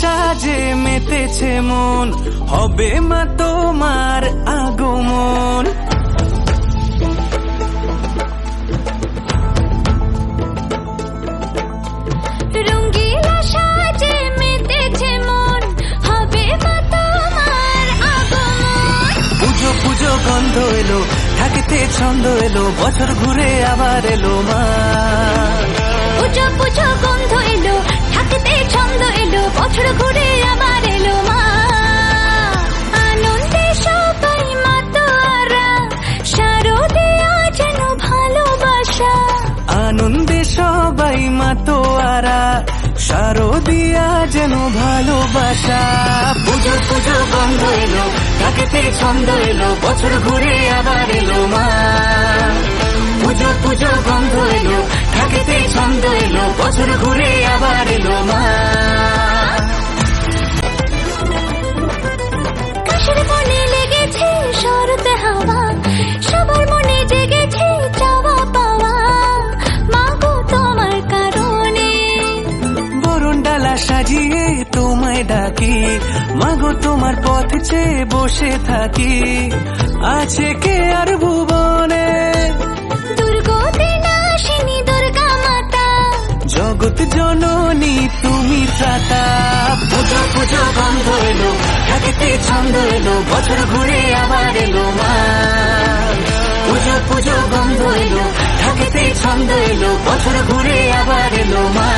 সাজে মেতেছে মন, হবে মা তোমার আগমন। রঙ্গিলা সাজে মেতেছে মন, হবে মা তোমার আগমন। পুজো পুজো গন্ধ এলো, থাকিতে ছন্দ এলো, বছর ঘুরে আবার এলো মা। পুজো পুজো গন্ধ এলো, থাকিতে ছন্দ এলো, বছর ঘুরে আবার এলো মা। আনন্দে সবাই মাতোয়ারা, শারদিয়া যেন ভালোবাসা। আনন্দে সবাই মাতোয়ারা, শারদিয়া যেন ভালোবাসা। পুজো পুজো গন্ধ এলো, থাকিতে ছন্দ এলো, বছর ঘুরে আবার এলো মা। পুজো পুজো গন্ধ এলো, থাকিতে ছন্দ এলো, বছর ঘুরে আবার এলো মা। কাশের মনে লেগেছে শরতে হাওয়া, সবার মনে জেগেছে চাওয়া পাওয়া। মাগো তোমার কারণে বরণ ডালা সাজিয়ে তোমায় ডাকি, মাগো তোমার পথ চেয়ে বসে থাকি। আছে কে আর ভুবনে দুর্গতি নাশিনী দুর্গা মাতা, জগৎ জননী তুমি ত্রাতা। পুজো পুজো গন্ধ এলো, থাকিতে ছন্দ এলো, বছর ঘুরে আবার এলো মা। পুজো পুজো গন্ধ এলো, থাকিতে ছন্দ এলো, বছর ঘুরে আবার এলো মা।